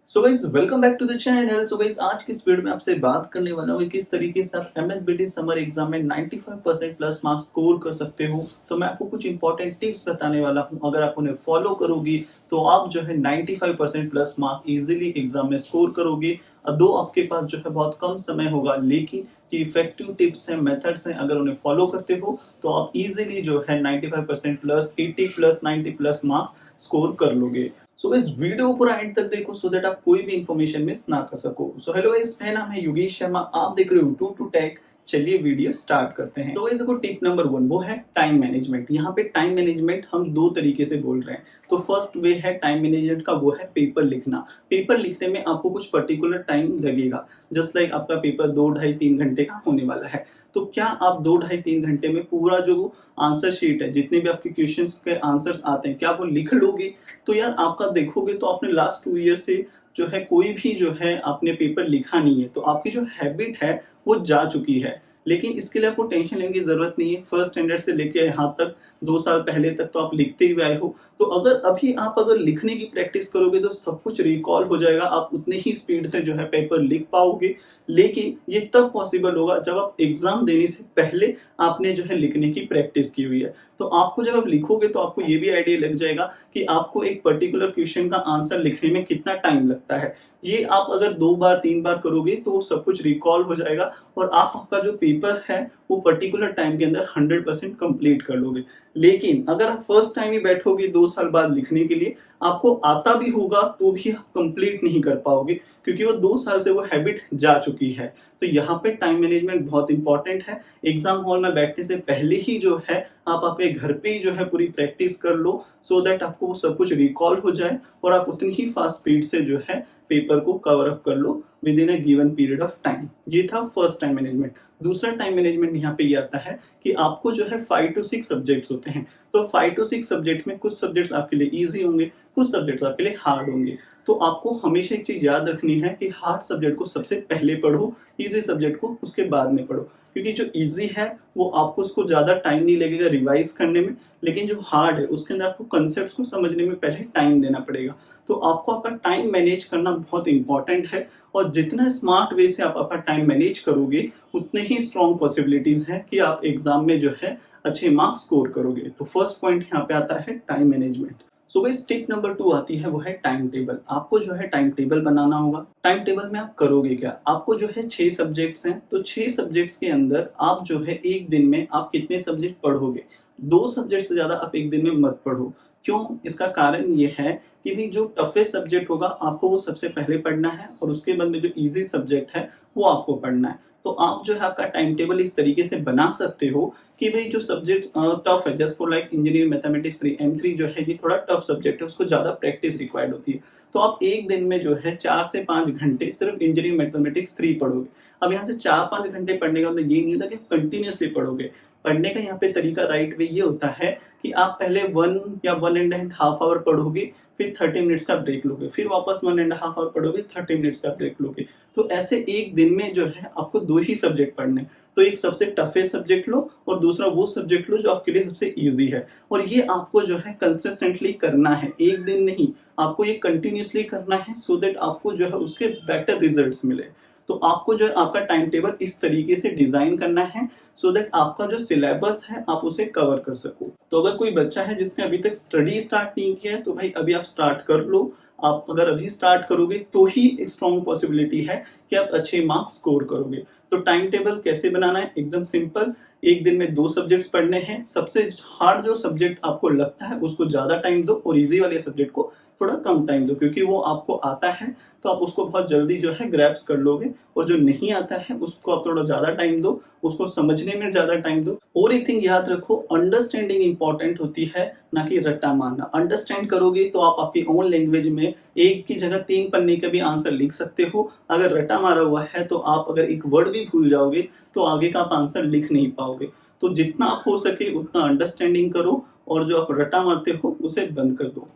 So guys welcome back to the channel. So guys आज की इस वीडियो में आपसे बात करने वाला हूँ किस तरीके से आप एमएसबीटी समर एग्जाम में 95% प्लस मार्क्स स्कोर कर सकते हो। तो मैं आपको कुछ इंपॉर्टेंट टिप्स बताने वाला हूँ, अगर आप उन्हें फॉलो करोगी तो आप जो है 95% प्लस मार्क्स इजीली एग्जाम में स्कोर करोगे। दो आपके पास जो है बहुत कम समय होगा, लेकिन जो इफेक्टिव टिप्स हैं, मेथड्स हैं, अगर उन्हें फॉलो करते हो तो आप इजीली जो है 95% plus 80 plus 90 plus marks score कर लोगे। सो इस वीडियो पूरा एंड तक देखो सो दैट आप कोई भी इंफॉर्मेशन मिस ना कर सको। सो हेलो गाइस, मेरा नाम है योगेश शर्मा, आप देख रहे हो टू टू टेक। चलिए वीडियो स्टार्ट करते हैं। तो गाइस देखो, टिप नंबर 1 वो है टाइम मैनेजमेंट। यहाँ पे टाइम मैनेजमेंट हम दो तरीके से बोल रहे हैं। तो फर्स्ट वे है टाइम मैनेजमेंट का, वो है पेपर लिखना। पेपर लिखने में आपको कुछ पर्टिकुलर टाइम लगेगा। जस्ट लाइक आपका पेपर 2 ढाई 3 घंटे का होने वाला है। तो क्या आप 2 ढाई 3 घंटे में पूरा जो आंसर शीट है, जितने भी आपके क्वेश्चंस के आंसर्स आते हैं, क्या वो लिख लोगे? तो यार आपका देखोगे तो आपने लास्ट 2 ईयर से जो है कोई भी जो है आपने पेपर लिखा नहीं है, तो आपकी जो हैबिट है वो जा चुकी है। लेकिन इसके लिए आपको टेंशन लेने की जरूरत नहीं है। फर्स्ट स्टैंडर्ड से लेके यहाँ तक 2 साल पहले तक तो आप लिखते ही आए हो। तो अगर लिखने की प्रैक्टिस करोगे तो सब कुछ रिकॉल हो जाएगा, आप उतने ही स्पीड से जो है पेपर लिख पाओगे। लेकिन ये तब पॉसिबल होगा जब आप एग्जाम देने से पहले आपने जो है लिखने की प्रैक्टिस की हुई है। तो आपको जब आप लिखोगे तो आपको ये भी आइडिया लग जाएगा कि आपको एक पर्टिकुलर क्वेश्चन का आंसर लिखने में कितना टाइम लगता है। ये आप अगर 2 बार 3 बार करोगे तो वो सब कुछ रिकॉल हो जाएगा और आप आपका जो पेपर है वो पर्टिकुलर टाइम के अंदर 100% कंप्लीट कर लोगे। लेकिन अगर आप फर्स्ट टाइम ही बैठोगे 2 साल बाद लिखने के लिए, आपको आता भी होगा तो भी आप कंप्लीट नहीं कर पाओगे, क्योंकि वो 2 साल से वो हैबिट जा चुकी है। तो यहाँ पे टाइम मैनेजमेंट बहुत इंपॉर्टेंट है। एग्जाम हॉल में बैठने से पहले ही जो है आप अपने घर पे ही जो है पूरी प्रैक्टिस कर लो, सो दैट आपको वो सब कुछ रिकॉल हो जाए और आप उतनी ही फास्ट स्पीड से जो है पेपर को कवर अप कर लो within a given period of time. ये था फर्स्ट टाइम मैनेजमेंट। दूसरा टाइम मैनेजमेंट यहाँ पे ये आता है कि आपको जो है 5 to 6 सब्जेक्ट्स होते हैं। तो 5 to 6 सब्जेक्ट में कुछ सब्जेक्ट्स आपके लिए ईजी होंगे, कुछ सब्जेक्ट्स आपके लिए हार्ड होंगे। तो आपको हमेशा एक चीज याद रखनी है कि हार्ड सब्जेक्ट को सबसे पहले पढ़ो, इजी सब्जेक्ट को उसके बाद में पढ़ो। क्योंकि जो इजी है वो आपको उसको ज्यादा टाइम नहीं लगेगा रिवाइज करने में, लेकिन जो हार्ड है उसके अंदर आपको कंसेप्ट को समझने में पहले टाइम देना पड़ेगा। तो आपको आपका टाइम मैनेज करना बहुत इंपॉर्टेंट है, और जितना स्मार्ट वे से आप अपना टाइम मैनेज करोगे उतने ही स्ट्रॉन्ग पॉसिबिलिटीज है कि आप एग्जाम में जो है अच्छे मार्क्स स्कोर करोगे। तो फर्स्ट पॉइंट यहाँ पे आता है time management. So guys tip number 2 आती है, वो है टाइम टेबल। आपको जो है टाइम टेबल बनाना होगा। टाइम टेबल में आप करोगे क्या? आपको जो है 6 सब्जेक्ट्स हैं, तो 6 सब्जेक्ट्स के अंदर आप जो है एक दिन में आप कितने सब्जेक्ट पढ़ोगे? 2 सब्जेक्ट से ज्यादा आप एक दिन में मत पढ़ो। क्यों? इसका कारण ये है कि भी जो टफेस्ट सब्जेक्ट होगा आपको वो सबसे पहले पढ़ना है, और उसके बाद में जो इजी सब्जेक्ट है वो आपको पढ़ना है। तो आप जो है आपका टाइम टेबल इस तरीके से बना सकते हो कि भाई जो सब्जेक्ट टफ है, just for like engineering mathematics 3 M3 जो है ये थोड़ा टफ सब्जेक्ट है, उसको ज्यादा प्रैक्टिस रिक्वायर्ड होती है। तो आप एक दिन में जो है 4 से 5 घंटे सिर्फ इंजीनियरिंग मैथमेटिक्स 3 पढ़ोगे। अब यहाँ से 4-5 घंटे पढ़ने का मतलब ये नहीं होता कि कंटिन्यूसली पढ़ोगे। पढ़ने का यहाँ पे तरीका राइट वे ये होता है कि आप पहले 1 या 1.5 आवर पढ़ोगे, फिर 30 मिनट्स का ब्रेक लोगे, फिर वापस 1.5 आवर पढ़ोगे, 30 मिनट्स का ब्रेक लोगे। तो ऐसे एक दिन में जो है आपको 2 ही सब्जेक्ट पढ़ने। तो एक सबसे टफेस्ट सब्जेक्ट लो और दूसरा वो सब्जेक्ट लो जो आपके लिए सबसे इजी है। और ये आपको जो है कंसिस्टेंटली करना है, एक दिन नहीं, आपको ये कंटिन्यूसली करना है, सो दैट आपको जो है उसके बेटर रिजल्ट्स मिले। तो आपको जो है आपका टाइम टेबल इस तरीके से डिजाइन करना है, सो दैट आपका जो सिलेबस है आप उसे कवर कर सको। तो अगर कोई बच्चा है जिसने अभी तक स्टडी स्टार्ट नहीं किया है, तो भाई अभी आप स्टार्ट कर लो। आप अगर अभी स्टार्ट करोगे तो ही एक स्ट्रॉन्ग पॉसिबिलिटी है कि आप अच्छे मार्क्स स्कोर करोगे। तो टाइम टेबल कैसे बनाना है? एकदम सिंपल। एक दिन में 2 सब्जेक्ट्स पढ़ने हैं, सबसे हार्ड जो सब्जेक्ट आपको लगता है उसको ज्यादा टाइम दो, और इजी वाले सब्जेक्ट को थोड़ा कम टाइम दो, क्योंकि वो आपको आता है तो आप उसको बहुत जल्दी जो है ग्रैप्स कर लोगे। और जो नहीं आता है उसको आप थोड़ा ज्यादा टाइम दो, उसको समझने में ज्यादा टाइम दो। और एक थिंग याद रखो, अंडरस्टैंडिंग इंपॉर्टेंट होती है, ना कि रट्टा मारना। अंडरस्टैंड करोगे तो आप आपकी ओन लैंग्वेज में एक की जगह 3 पन्ने का भी आंसर लिख सकते हो। अगर रट्टा मारा हुआ है तो आप अगर एक वर्ड भी भूल जाओगे तो आगे का आप आंसर लिख नहीं पाओगे। तो जितना आप हो सके उतना अंडरस्टैंडिंग करो, और जो आप रट्टा मारते हो उसे बंद कर दो।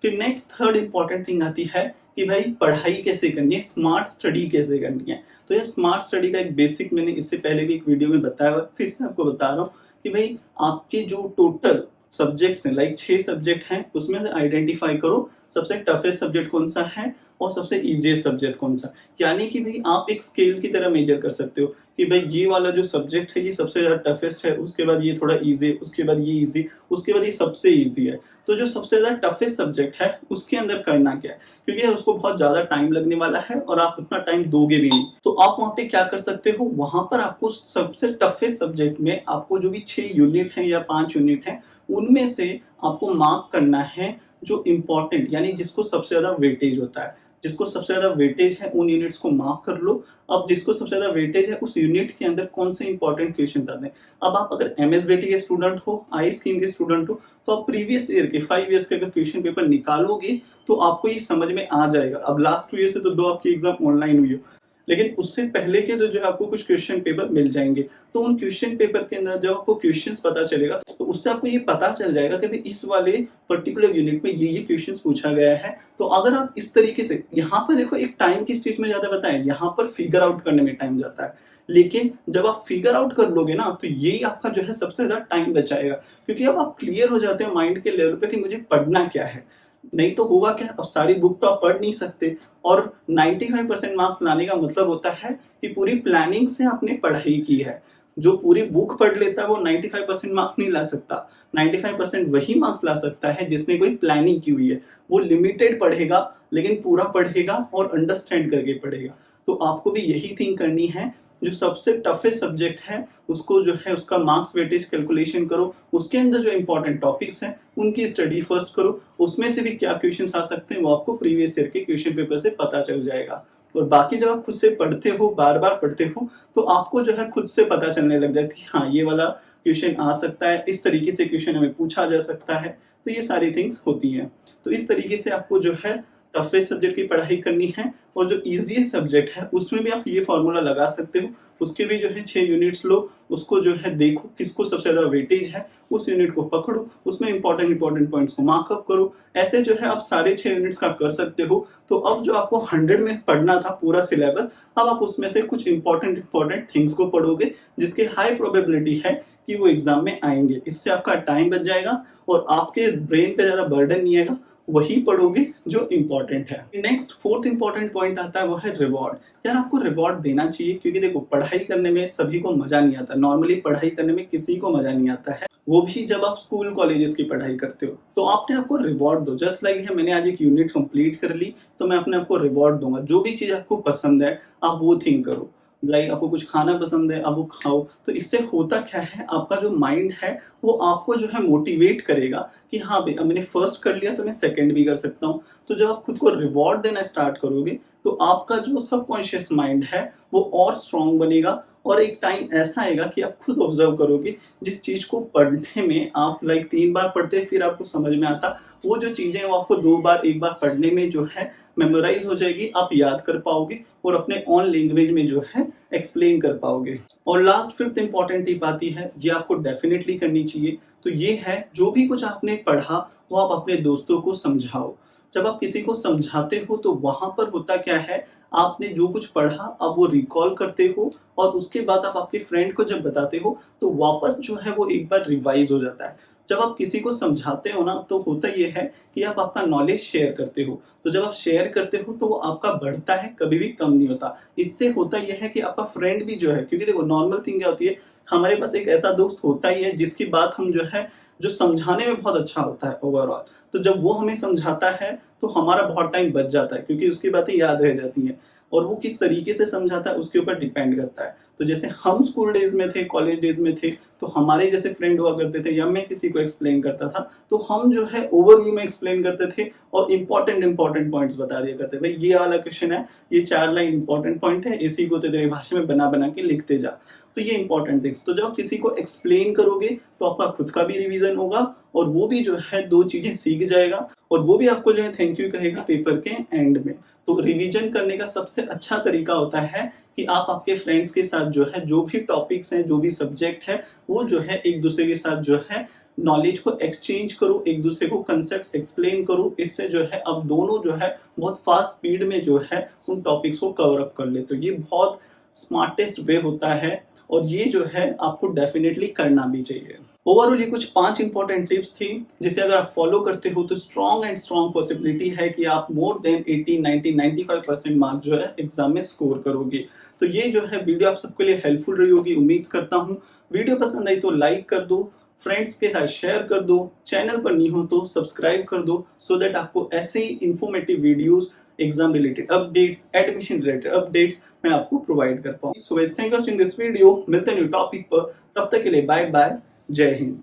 फिर नेक्स्ट थर्ड इंपॉर्टेंट थिंग आती है कि भाई पढ़ाई कैसे करनी है, स्मार्ट स्टडी कैसे करनी है। तो ये स्मार्ट स्टडी का एक बेसिक मैंने इससे पहले भी एक वीडियो में बताया हुआ, फिर से आपको बता रहा हूँ कि भाई आपके जो टोटल सब्जेक्ट्स हैं, लाइक 6 सब्जेक्ट हैं, उसमें से आइडेंटिफाई करो सबसे टफेस्ट सब्जेक्ट कौन सा है और सबसे ईजीएस्ट सब्जेक्ट कौन सा। यानी कि भाई आप एक स्केल की तरह मेजर कर सकते हो कि भाई ये वाला जो सब्जेक्ट है ये सबसे ज्यादा टफेस्ट है, उसके बाद ये थोड़ा इजी, उसके बाद ये इजी, उसके बाद ये सबसे इजी है। तो जो सबसे ज्यादा टफेस्ट सब्जेक्ट है उसके अंदर करना क्या है, क्योंकि यार उसको बहुत ज्यादा टाइम लगने वाला है और आप उतना टाइम दोगे भी नहीं। तो आप वहां पे क्या कर सकते हो, वहां पर आपको सबसे टफेस्ट सब्जेक्ट में आपको जो भी 6 यूनिट है या 5 यूनिट है उनमें से आपको मार्क करना है जो इम्पोर्टेंट, यानी जिसको सबसे ज्यादा वेटेज होता है। जिसको सबसे ज्यादा वेटेज है उन यूनिट्स को मार्क कर लो। अब जिसको सबसे ज्यादा वेटेज है उस यूनिट के अंदर कौन से इंपॉर्टेंट क्वेश्चन आते हैं। अब आप अगर एमएसबीटी के स्टूडेंट हो, आई स्कीम के स्टूडेंट हो, तो आप प्रीवियस ईयर के 5 ईयर्स के अगर क्वेश्चन पेपर निकालोगे तो आपको ये समझ में आ जाएगा। अब लास्ट 2 ईयर से तो 2 आपकी एग्जाम ऑनलाइन हुई हो, लेकिन उससे पहले के तो जो है आपको कुछ क्वेश्चन पेपर मिल जाएंगे। तो उन क्वेश्चन पेपर के अंदर जब आपको क्वेश्चंस पता चलेगा तो उससे आपको ये पता चल जाएगा कि भाई इस वाले पर्टिकुलर यूनिट में ये क्वेश्चंस पूछा गया है। तो अगर आप इस तरीके से, यहाँ पर देखो एक टाइम किस चीज में ज्यादा बताएं, यहाँ पर फिगर आउट करने में टाइम जाता है, लेकिन जब आप फिगर आउट कर लोगे ना तो यही आपका जो है सबसे ज्यादा टाइम बचाएगा, क्योंकि अब आप क्लियर हो जाते हो माइंड के लेवल पे कि मुझे पढ़ना क्या है। नहीं तो होगा क्या, अब सारी बुक तो आप पढ़ नहीं सकते, और 95% मार्क्स लाने का मतलब होता है कि पूरी प्लानिंग से आपने पढ़ाई की है। जो पूरी बुक पढ़ लेता है वो 95% मार्क्स नहीं ला सकता। 95% वही मार्क्स ला सकता है जिसने कोई प्लानिंग की हुई है। वो लिमिटेड पढ़ेगा लेकिन पूरा पढ़ेगा और अंडरस्टैंड करके पढ़ेगा। तो आपको भी यही थिंक करनी है, जो सबसे टफेस्ट सब्जेक्ट है उसको जो है उसका मार्क्स वेटेज कैलकुलेशन करो, उसके अंदर जो इंपॉर्टेंट टॉपिक्स हैं उनकी स्टडी फर्स्ट करो, उसमें से भी क्या क्वेश्चंस आ सकते हैं वो आपको प्रीवियस ईयर के क्वेश्चन पेपर से पता चल जाएगा। और बाकी जब आप खुद से पढ़ते हो, बार बार पढ़ते हो, तो आपको जो है खुद से पता चलने लग जाती है, हाँ ये वाला क्वेश्चन आ सकता है, इस तरीके से क्वेश्चन हमें पूछा जा सकता है। तो ये सारी थिंग्स होती हैं। तो इस तरीके से आपको जो है टफेस्ट सब्जेक्ट की पढ़ाई करनी है, और जो इजीएस्ट सब्जेक्ट है उसमें भी आप ये फॉर्मूला लगा सकते हो। उसके भी जो है 6 यूनिट्स लो, उसको जो है देखो किसको सबसे ज्यादा वेटेज है, उस यूनिट को पकड़ो, उसमें इंपॉर्टेंट पॉइंट्स को मार्कअप करो। ऐसे जो है आप सारे 6 यूनिट्स का कर सकते हो। तो अब जो आपको 100 में पढ़ना था पूरा सिलेबस, अब आप उसमें से कुछ इंपॉर्टेंट थिंग्स को पढ़ोगे जिसके हाई प्रोबेबिलिटी है कि वो एग्जाम में आएंगे। इससे आपका टाइम बच जाएगा और आपके ब्रेन पे ज्यादा बर्डन नहीं आएगा, वही पढ़ोगे जो इंपॉर्टेंट है। नेक्स्ट 4th इंपॉर्टेंट पॉइंट आता है वो है रिवॉर्ड। यार आपको रिवॉर्ड देना चाहिए, क्योंकि देखो पढ़ाई करने में सभी को मजा नहीं आता, नॉर्मली पढ़ाई करने में किसी को मजा नहीं आता है, वो भी जब आप स्कूल कॉलेजेस की पढ़ाई करते हो। तो आपने आपको रिवॉर्ड दो, जस्ट लाइक है मैंने आज एक यूनिट कंप्लीट कर ली तो मैं अपने आपको रिवॉर्ड दूंगा। जो भी चीज आपको पसंद है आप वो थिंक करो, लाइक आपको कुछ खाना पसंद है आप वो खाओ। तो इससे होता क्या है, आपका जो माइंड है वो आपको जो है मोटिवेट करेगा कि हाँ भाई अब मैंने फर्स्ट कर लिया तो मैं सेकंड भी कर सकता हूँ। तो जब आप खुद को रिवॉर्ड देना स्टार्ट करोगे तो आपका जो सबकॉन्शियस माइंड है वो और स्ट्रांग बनेगा, और एक टाइम ऐसा आएगा कि आप खुद ऑब्जर्व करोगे जिस चीज को पढ़ने में आप लाइक 3 बार पढ़ते फिर आपको समझ में आता, वो जो चीजें वो आपको 2 बार 1 बार पढ़ने में जो है मेमोराइज हो जाएगी, आप याद कर पाओगे और अपने ऑन लैंग्वेज में जो है एक्सप्लेन कर पाओगे। और लास्ट 5th इंपॉर्टेंट टिप आती है, ये आपको डेफिनेटली करनी चाहिए। तो ये है, जो भी कुछ आपने पढ़ा वो आप अपने दोस्तों को समझाओ। जब आप किसी को समझाते हो तो वहां पर होता क्या है, आपने जो कुछ पढ़ा आप वो रिकॉल करते हो, और उसके बाद आप आपके फ्रेंड को जब बताते हो तो वापस जो है वो एक बार रिवाइज हो जाता है। जब आप किसी को समझाते हो ना तो होता ये है कि आप आपका नॉलेज शेयर करते हो। तो जब आप शेयर करते हो तो वो आपका बढ़ता है, कभी भी कम नहीं होता। इससे होता यह है कि आपका फ्रेंड भी जो है, क्योंकि देखो नॉर्मल थिंग क्या होती है, हमारे पास एक ऐसा दोस्त होता ही है जिसकी बात हम जो है जो समझाने में बहुत अच्छा होता है ओवरऑल। तो जब वो हमें समझाता है तो हमारा बहुत टाइम बच जाता है, क्योंकि उसकी बातें याद रह जाती हैं, और वो किस तरीके से समझाता है उसके ऊपर डिपेंड करता है। तो जैसे हम स्कूल डेज में थे, कॉलेज डेज में थे, तो हमारे जैसे फ्रेंड हुआ करते थे, या मैं किसी को एक्सप्लेन करता था तो हम जो है ओवरव्यू में एक्सप्लेन करते थे और इंपॉर्टेंट पॉइंट्स बता दिया करते थे, भाई ये वाला क्वेश्चन है, ये 4 लाइन इंपॉर्टेंट पॉइंट है, इसी को तेरे भाषा में बना बना के लिखते जा। तो ये इंपॉर्टेंट थिंग्स, तो जब आप किसी को एक्सप्लेन करोगे तो आपका खुद का भी रिवीजन होगा और वो भी जो है 2 चीजें सीख जाएगा, और वो भी आपको जो है थैंक यू कहेगा पेपर के एंड में। तो रिवीजन करने का सबसे अच्छा तरीका होता है कि आप आपके फ्रेंड्स के साथ जो है जो भी टॉपिक्स हैं, जो भी सब्जेक्ट है, वो जो है एक दूसरे के साथ जो है नॉलेज को एक्सचेंज करो, एक दूसरे को कंसेप्ट एक्सप्लेन करो। इससे जो है अब दोनों जो है बहुत फास्ट स्पीड में जो है उन टॉपिक्स को कवर अप कर ले। तो ये बहुत स्मार्टेस्ट वे होता है और ये जो है आपको डेफिनेटली करना भी चाहिए। ओवरऑल ये कुछ 5 इंपॉर्टेंट टिप्स थी जिसे अगर आप फॉलो करते हो तो स्ट्रॉन्ग पॉसिबिलिटी है कि आप मोर देन 80, 90, 95% मार्क जो है एग्जाम में स्कोर करोगे। तो ये जो है वीडियो आप सबके लिए हेल्पफुल रही होगी, उम्मीद करता हूँ। वीडियो पसंद आई तो लाइक कर दो, फ्रेंड्स के साथ शेयर कर दो, चैनल पर नहीं हो तो सब्सक्राइब कर दो, सो दैट आपको ऐसे ही informative videos, exam related updates, admission related updates मैं आपको प्रोवाइड कर पाऊँ। So guys, thank you for watching this video. मिलते हैं न्यू टॉपिक पर, तब तक के लिए बाय बाय, जय हिंद।